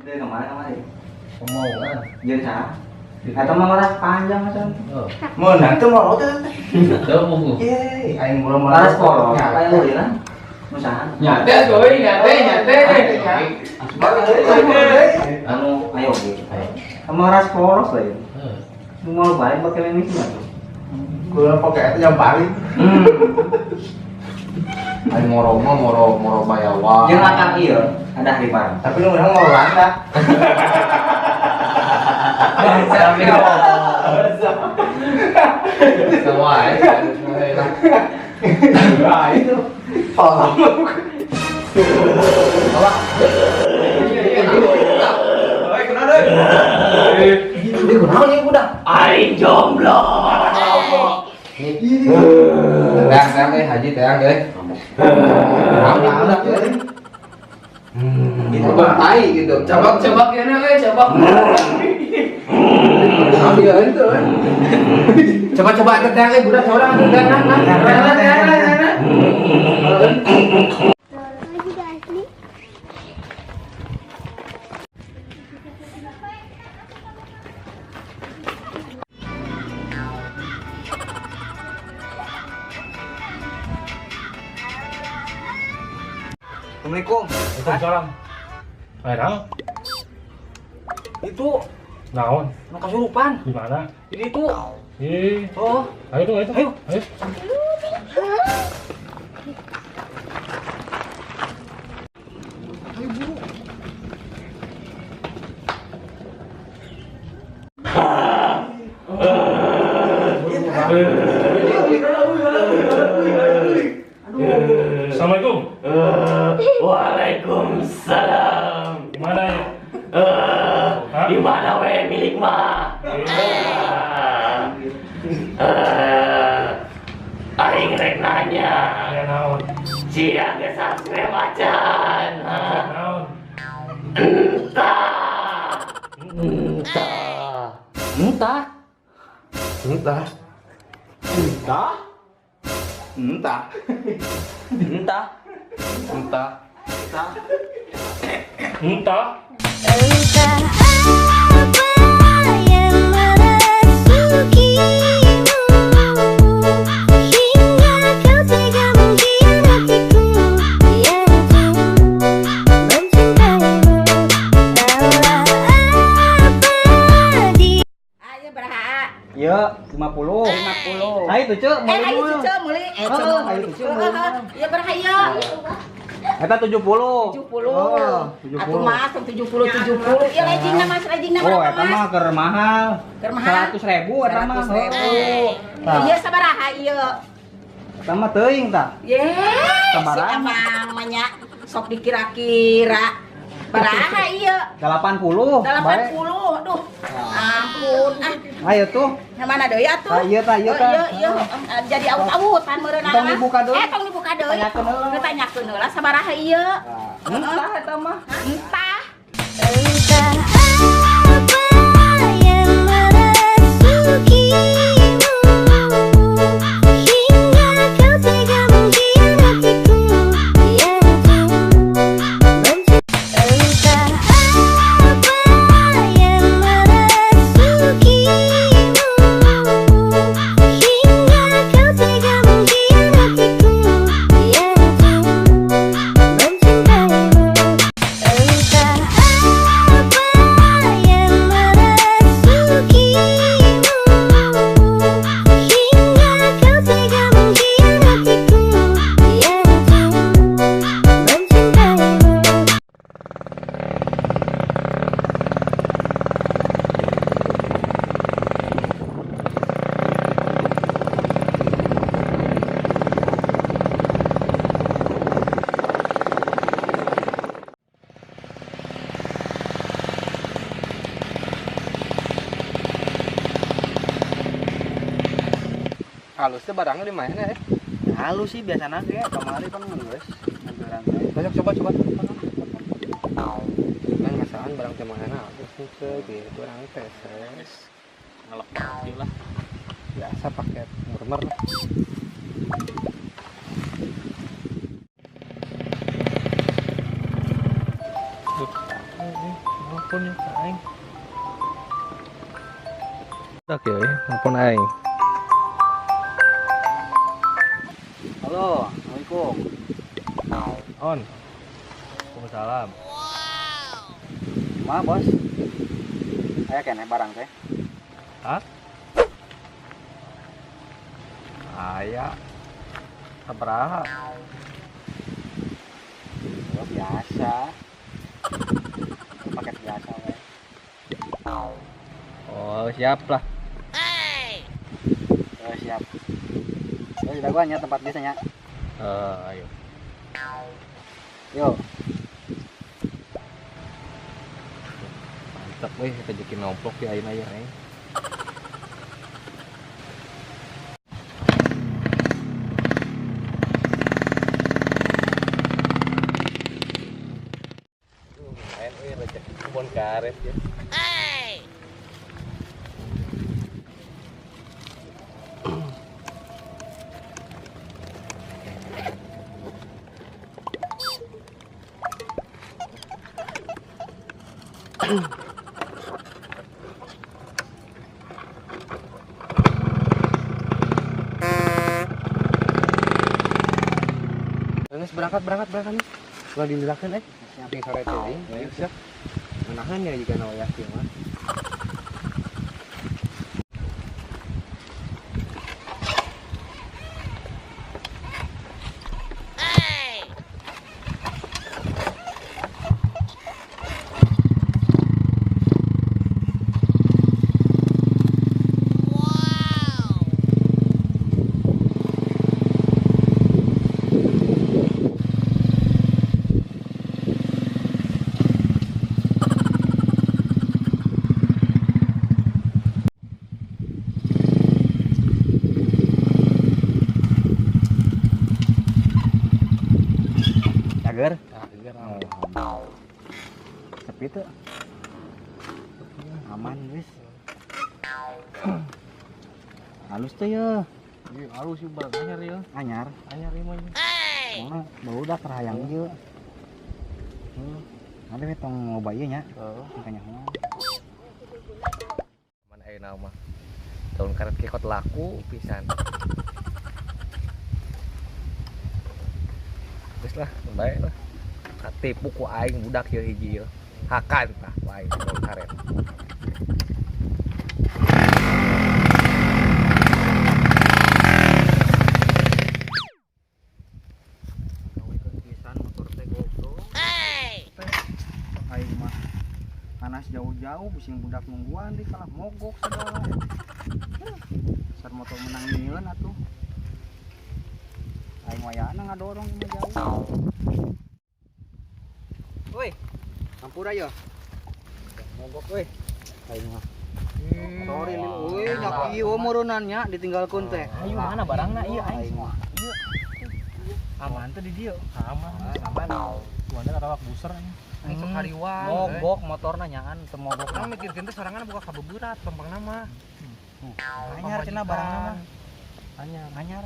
Dia kemana? Mau kan? Jadi sana. Atau mau laras panjang macam. Mau nanti mau tuh. Tahu mau. Ye, aing belum Laras polos. Apa yang mau dia? Musahan. Nyate tuh, nyate. Anu, ayo gitu. Kamu laras polos lah ya. Mau balik pakai lemis nggak tuh? Gua pakai itu yang paling. Aing moro bayawa. Yang akan iya, ada hari bareng. Tapi lu memang mau landa. Semua ya. Nah itu. Oh. Ini kenapa nih udah? Aing jomblo. Teang haji teang deh. Itu tai gitu. Coba kene coba. Ambil itu. Coba teang budak coba Assalamualaikum. Waalaikumsalam. Ayo, Itu naon? mau kesurupan. Di mana? Jadi itu. Oh, ayo tuh. Ayo. Assalamualaikum. Waalaikumsalam. Gimana ya? Di mana we milik mah? Aing rek nanya. Ya naon? Cia ge sastre macan. Naon? Entah. Entah. Entah. Entah. Entah. Entah. Entah. Entah. Entah apa yang merasukimu hingga kau tega mengkhianatiku. Biarku mencintaimu. Taulah apa di. Ayo berhak. Ya, 50. 50. Ayo tuh, Cuk. Ayo cucu meuli. Ayo tuh, Cuk. Ya berhaya. Eta 70. 70. Oh, Aku mah 70. Ya lejingna Mas, lejingna Oh, berapa, eta Mas? mah keur mahal. Keur mahal? 100.000 eta mah. 100.000. Tah. Iya sabaraha ieu? Eta mah teuing tah. Ye, si Sabaraha? emang nya sok dikira-kira. Baraha ieu? 80. 80. Aduh. Ampun. Ayo tuh. Yang mana deui atuh? Tah, ieu tah, ieu Oh, tah. Iya. Jadi awut-awutan meureun Tong dibuka deui. tong dibuka deui. Tanyakeun heula. Ditanyakeun heula sabaraha ieu? Entah eta mah. Entah. Entah apa yang merasukimu hingga kau tega mengkhianatiku. Biarku mencintaimu. Entah apa yang merasukimu hingga kau tega mengkhianatiku. Biarku mencintaimu. Entah apa yang merasukimu hingga kau tega mengkhianatiku. Biarku mencintaimu. Halusnya barangnya di mana ya? Halus sih biasanya ge, kamari kan geus. Ambil rantai. Banyak coba. Kan masakan barang teh mana? Terus gitu orang teses. Ngelepati lah. Biasa pakai murmer lah. telepon ya aing. Dak ya, telepon aing. Halo, Assalamualaikum. On. Waalaikumsalam. Ma, bos. Aya keneh barang teh. Hah? Aya. Sabaraha? Oh, biasa. Paket biasa we. Oh, siap lah. Oh, siap. Oh, sudah gua nya tempat biasanya. Ayo. Yuk. Mantap weh, rezeki nomplok di ayeuna ya, aing. Main weh rezeki kebon karet ya. Nges berangkat nih. Ulah dililahkeun siap di sore teh deui. Ayo siap. Menahan ya jika nawa yakin mah. Cager. Sepi tuh. Aman wis. Halus tuh ya. Ieu halus sih barang anyar ya. Anyar. Anyar ieu mah. Mana bau dah kerahayang ieu. Ada we tong ngoba ieu nya. Heeh. Makanya mah. Mana ayeuna mah. Tahun karet kekot laku pisan. Geus lah, bae lah. Katipu ku aing budak ieu hiji ieu. Hakan tah wae tahun karet. Pisan motor teh goblok. Aing mah panas jauh-jauh pusing budak nungguan di kalah mogok segala. Sar motor menang nyieun atuh. Aing wayana ngadorong ini jauh. Woi, hampura ya. Mogok woi. Aing mah. Sorry lil, woi nya kieu meureunannya ditinggalkeun teh. Ayo mana barangna ieu Aing mah. Aman teh di dieu. Aman. Tuannya karawak buser nya. Aing sok hariwang. Mogok motorna nyaan teu mogok. Orang mikirkeun teh sorangan buka kabeberat pempang nama. Anyar cenah barangna mah. Anyar.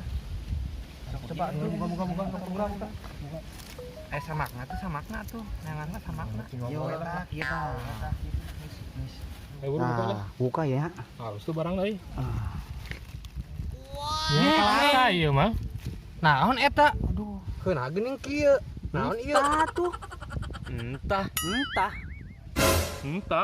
Coba buka. Samakna tuh. Nanganna samakna. Yo eta kieu tah. Ayo guru buka aja. Buka ya. Halus tuh barang euy. Wow. Ya kalah ieu mah. Naon eta? Aduh, keuna geuning kieu. Naon ieu? Tuh. Entah. Entah. Entah.